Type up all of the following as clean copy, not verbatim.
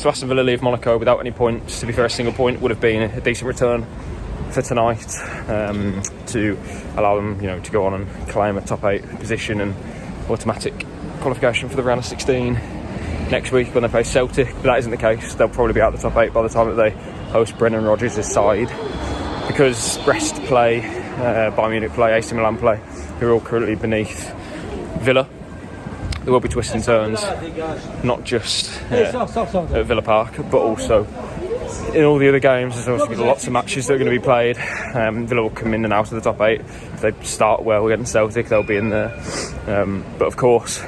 So Aston Villa leave Monaco without any points. To be fair, a single point would have been a decent return for tonight, to allow them, to go on and claim a top 8 position and automatic qualification for the round of 16 next week when they play Celtic. But that isn't the case. They'll probably be out of the top 8 by the time that they host Brendan Rodgers' side, because Brest play, Bayern Munich play, AC Milan play, who are all currently beneath Villa. There will be twists and turns, not just at Villa Park, but also in all the other games. There's also lots of matches that are going to be played. Villa will come in and out of the top 8. If they start well against Celtic, they'll be in there. But of course,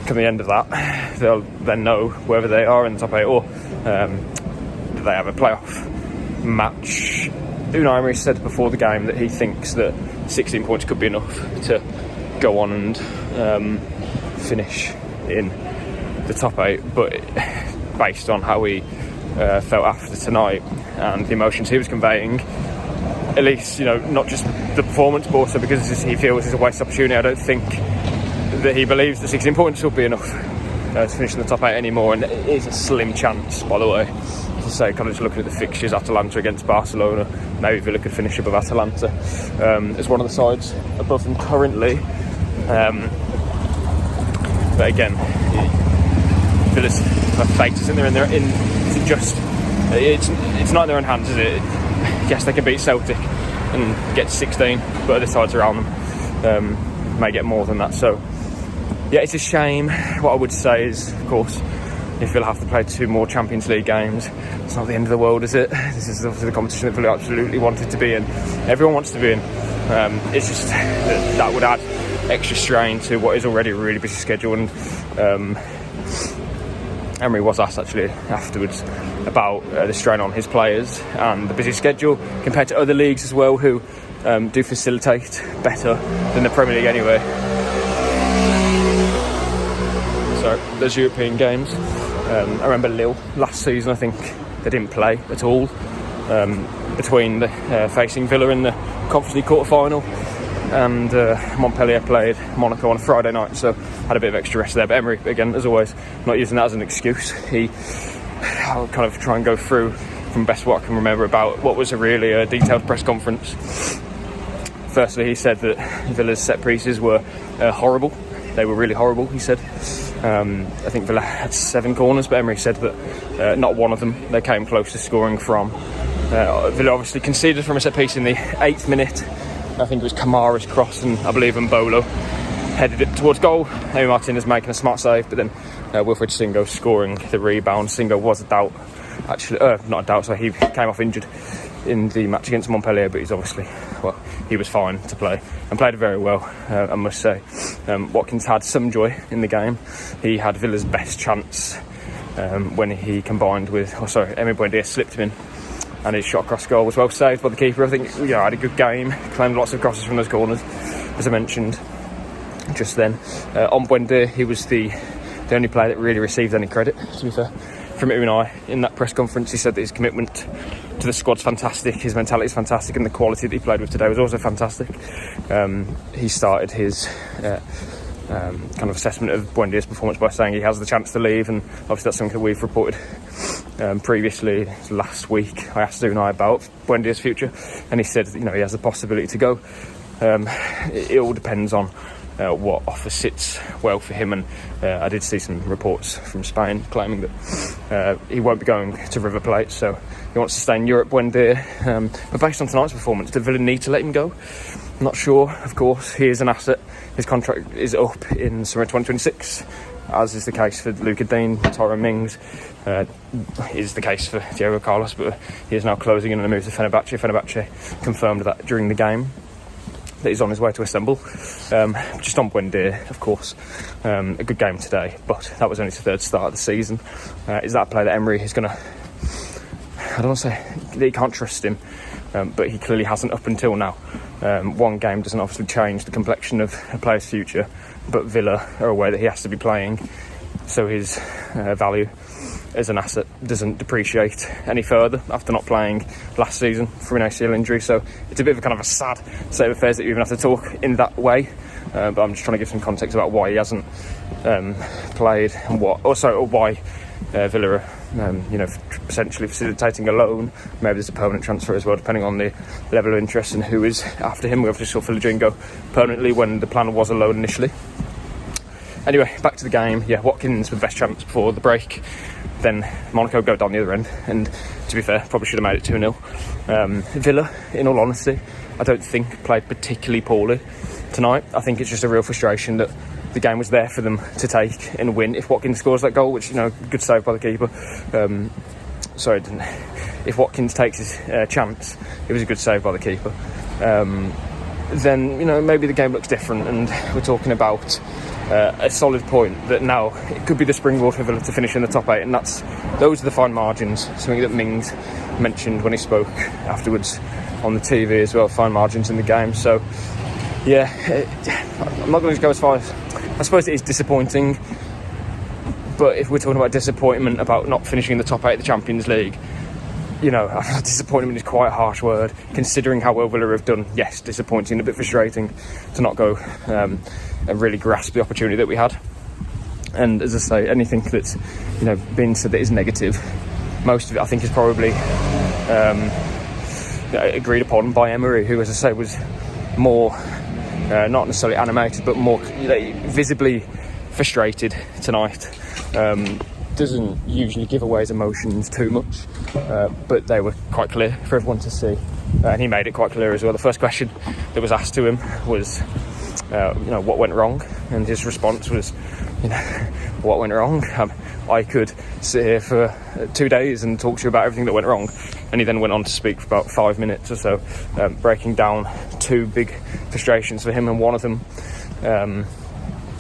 come the end of that, they'll then know whether they are in the top 8 or do they have a playoff match. Unai Emery said before the game that he thinks that 16 points could be enough to go on and finish in the top 8, but based on how he felt after tonight and the emotions he was conveying, at least, not just the performance, but also because he feels it's a waste opportunity. I don't think that he believes that 16 points will be enough to finish in the top 8 anymore, and it is a slim chance, by the way. To say, kind of just looking at the fixtures, Atalanta against Barcelona, maybe Villa could finish above Atalanta as one of the sides above them currently. But again, Villa's fate is it's not in their own hands, is it? Yes, they can beat Celtic and get 16, but other sides around them may get more than that. So yeah, it's a shame. What I would say is, of course, if Villa have to play 2 more Champions League games, it's not the end of the world, is it? This is obviously the competition that Villa absolutely wanted to be in. Everyone wants to be in. It's just that would add extra strain to what is already a really busy schedule. And Emery was asked actually afterwards about the strain on his players and the busy schedule compared to other leagues as well, who do facilitate better than the Premier League anyway. So there's European games. I remember Lille last season, I think they didn't play at all between facing Villa in the Conference League quarter-final, and Montpellier played Monaco on a Friday night, so had a bit of extra rest there. But Emery, again, as always, not using that as an excuse. I'll kind of try and go through from best what I can remember about what was a really detailed press conference. Firstly, he said that Villa's set pieces were horrible. They were really horrible, he said. I think Villa had 7 corners, but Emery said that not one of them they came close to scoring from. Villa obviously conceded from a set piece in the 8th minute. I think it was Kamara's cross, and I believe Mbolo headed it towards goal. Amy Martinez making a smart save, but then Wilfred Singo scoring the rebound. Singo was a doubt, actually, not a doubt, so he came off injured in the match against Montpellier, but he was fine to play and played very well, I must say. Watkins had some joy in the game. He had Villa's best chance when he combined with, Emery Buendia slipped him in, and his shot across goal was well saved by the keeper. I think had a good game, claimed lots of crosses from those corners, as I mentioned just then. On Buendia, he was the only player that really received any credit, to be fair, from Unai. In that press conference, he said that his commitment to the squad's fantastic, his mentality is fantastic, and the quality that he played with today was also fantastic. He started his kind of assessment of Buendia's performance by saying he has the chance to leave, and obviously that's something that we've reported previously. Last week I asked Unai about Buendia's future, and he said he has the possibility to go. It all depends on what offer sits well for him, and I did see some reports from Spain claiming that he won't be going to River Plate, so he wants to stay in Europe. Buendia, but based on tonight's performance, do Villa need to let him go? I'm not sure. Of course, he is an asset. His contract is up in summer 2026, as is the case for Luca Dean, Tyrone Mings, is the case for Diego Carlos, but he is now closing in on a move to Fenerbahce. Fenerbahce confirmed that during the game, that he's on his way to Istanbul. Just on Buendia, of course, a good game today, but that was only his 3rd start of the season. Is that a player that Emery is going to... I don't want to say that he can't trust him, but he clearly hasn't up until now. One game doesn't obviously change the complexion of a player's future, but Villa are aware that he has to be playing, so his value as an asset doesn't depreciate any further after not playing last season from an ACL injury. So it's a bit of a kind of a sad state of affairs that you even have to talk in that way, but I'm just trying to give some context about why he hasn't played and why Villa are, essentially facilitating a loan. Maybe there's a permanent transfer as well, depending on the level of interest and who is after him. We obviously saw Villa go permanently when the plan was a loan initially. Anyway, back to the game. Yeah, Watkins with the best chance before the break. Then Monaco go down the other end, and to be fair, probably should have made it 2-0. Villa, in all honesty, I don't think played particularly poorly tonight. I think it's just a real frustration that the game was there for them to take and win. If Watkins scores that goal, which, good save by the keeper. If Watkins takes his chance, it was a good save by the keeper. Then, maybe the game looks different, and we're talking about a solid point that now it could be the springboard for Villa to finish in the top 8, and those are the fine margins. Something that Mings mentioned when he spoke afterwards on the TV as well, fine margins in the game. So yeah, I'm not going to go as far as, I suppose it is disappointing, but if we're talking about disappointment about not finishing in the top 8 of the Champions League, disappointment is quite a harsh word considering how well Villa have done. Yes, disappointing, a bit frustrating to not go and really grasp the opportunity that we had. And as I say, anything that's been said that is negative, most of it I think is probably agreed upon by Emery, who, as I say, was more not necessarily animated but more visibly frustrated tonight. Doesn't usually give away his emotions too much, but they were quite clear for everyone to see, and he made it quite clear as well. The first question that was asked to him was what went wrong, and his response was what went wrong. I could sit here for 2 days and talk to you about everything that went wrong. And he then went on to speak for about 5 minutes or so, breaking down 2 big frustrations for him, and one of them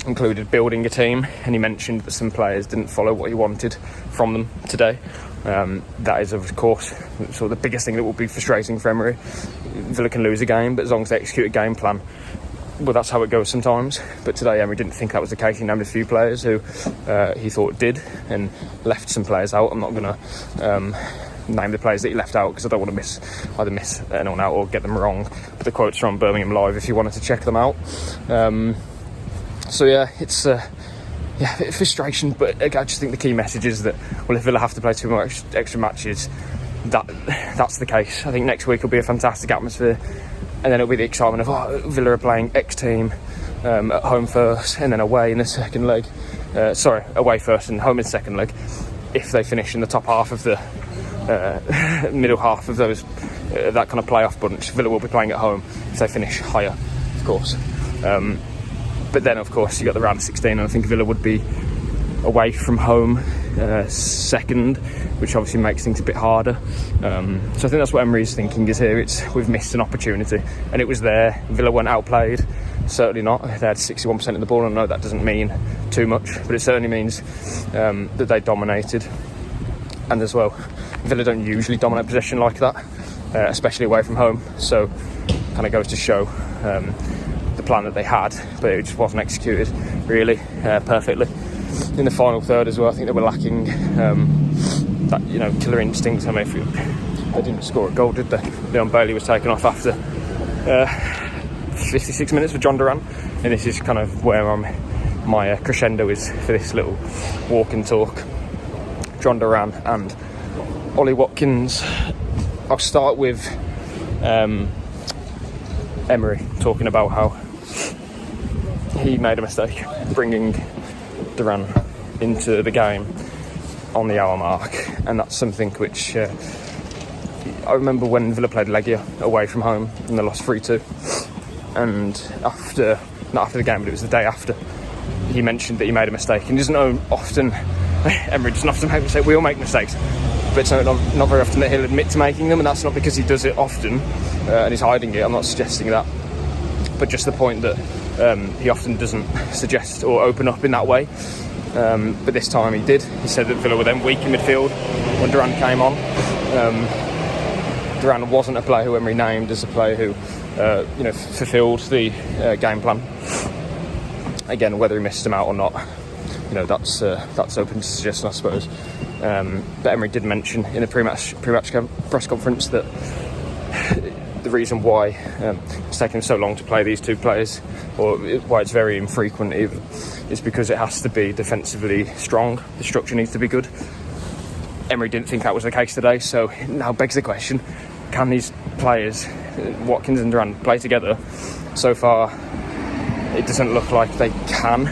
included building a team, and he mentioned that some players didn't follow what he wanted from them today. That is, of course, sort of the biggest thing that will be frustrating for Emery. Villa can lose a game, but as long as they execute a game plan, well, that's how it goes sometimes. But today Emery didn't think that was the case. He named a few players who he thought did, and left some players out. I'm not going to name the players that he left out because I don't want to either miss anyone out or get them wrong. But the quotes from Birmingham Live if you wanted to check them out. So yeah, it's a bit of frustration, but I just think the key message is that, well, if Villa have to play 2 more extra matches, that's the case. I think next week will be a fantastic atmosphere, and then it'll be the excitement of Villa are playing X team at home first and then away in the second leg. Away first and home in the second leg. If they finish in the top half of the middle half of those that kind of playoff bunch, Villa will be playing at home if they finish higher, of course. But then, of course, you got the round of 16, and I think Villa would be away from home second, which obviously makes things a bit harder. So I think that's what Emery's thinking is here. We've missed an opportunity, and it was there. Villa weren't outplayed, certainly not. They had 61% of the ball, and I know that doesn't mean too much, but it certainly means that they dominated. And as well, Villa don't usually dominate possession like that, especially away from home. So kind of goes to show the plan that they had, but it just wasn't executed really perfectly. In the final third as well, I think they were lacking that killer instinct. I mean, they didn't score a goal, did they? Leon Bailey was taken off after 56 minutes for John Duran, and this is kind of where my crescendo is for this little walk and talk. John Duran and Ollie Watkins. I'll start with Emery talking about how he made a mistake bringing Duran into the game on the hour mark, and that's something which I remember when Villa played Legia away from home and they lost 3-2, and not after the game, but it was the day after, he mentioned that he made a mistake. And he doesn't know often, Emery doesn't often make mistakes. We all make mistakes, but it's not very often that he'll admit to making them, and that's not because he does it often and he's hiding it. I'm not suggesting that, but just the point that he often doesn't suggest or open up in that way. But this time he did. He said that Villa were then weak in midfield when Duran came on. Duran wasn't a player who Emery named as a player who fulfilled the game plan. Again, whether he missed him out or not, that's open to suggestion, I suppose. But Emery did mention in a pre-match press conference that the reason why it's taken so long to play these two players, or why it's very infrequent even, is because it has to be defensively strong. The structure needs to be good. Emery didn't think that was the case today, so now begs the question, can these players, Watkins and Duran, play together? So far, it doesn't look like they can.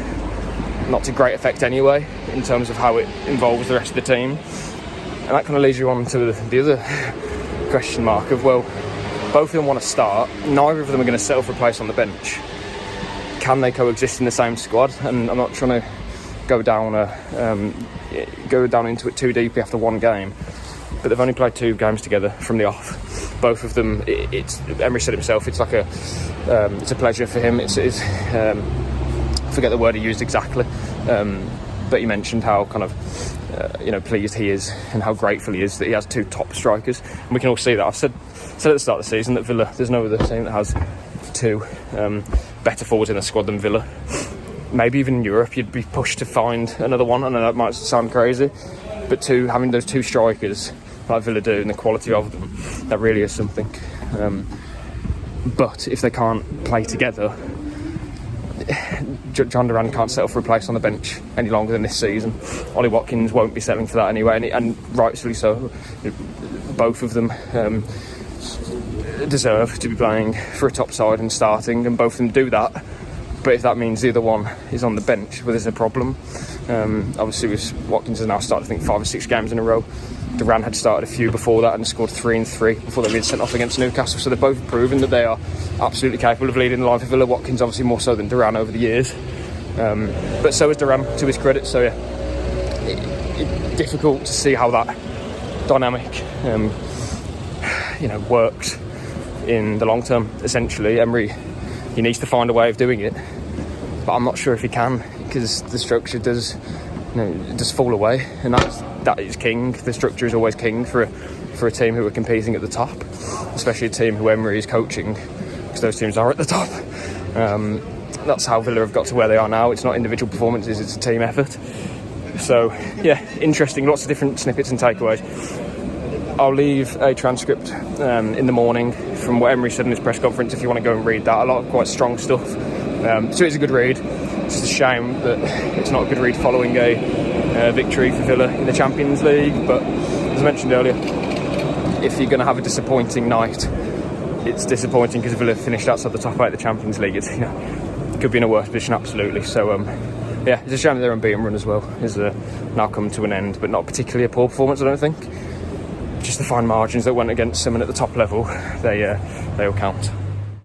Not to great effect anyway, in terms of how it involves the rest of the team. And that kind of leads you on to the other question mark of, well, both of them want to start, neither of them are going to settle for a place on the bench. Can they coexist in the same squad? And I'm not trying to go down into it too deeply after one game, but they've only played 2 games together from the off. Both of them, it's Emery said himself, it's like it's a pleasure for him. I forget the word he used exactly, but he mentioned how kind of pleased he is and how grateful he is that he has 2 top strikers, and we can all see that. I've said at the start of the season that Villa, there's no other team that has 2 better forwards in the squad than Villa. Maybe even in Europe you'd be pushed to find another one. I know that might sound crazy, but having those 2 strikers like Villa do and the quality of them, that really is something. But if they can't play together, John Duran can't settle for a place on the bench any longer than this season. Ollie Watkins won't be settling for that anyway, and rightfully so. Both of them deserve to be playing for a top side and starting, and both of them do that. But if that means the other one is on the bench, well, there's a problem. Obviously, Watkins has now started, I think, 5 or 6 games in a row. Duran had started a few before that and scored 3 and 3 before they were sent off against Newcastle. So they're both proven that they are absolutely capable of leading the line for Villa. Watkins obviously more so than Duran over the years, but so is Duran, to his credit. So yeah, difficult to see how that dynamic works in the long term. Essentially, Emery, he needs to find a way of doing it, but I'm not sure if he can, because the structure does fall away, and that is king. The structure is always king for a team who are competing at the top, especially a team who Emery is coaching, because those teams are at the top. That's how Villa have got to where they are now. It's not individual performances, it's a team effort. So yeah, interesting, lots of different snippets and takeaways. I'll leave a transcript in the morning from what Emery said in his press conference if you want to go and read that. A lot of quite strong stuff, so it's a good read. It's just a shame that it's not a good read following a victory for Villa in the Champions League. But as I mentioned earlier, if you're going to have a disappointing night, it's disappointing because Villa finished outside the top 8 of the Champions League. It could be in a worse position, absolutely. So yeah, it's a shame that their unbeaten run as well is now come to an end, but not particularly a poor performance, I don't think. Just the fine margins that went against someone at the top level, they all count.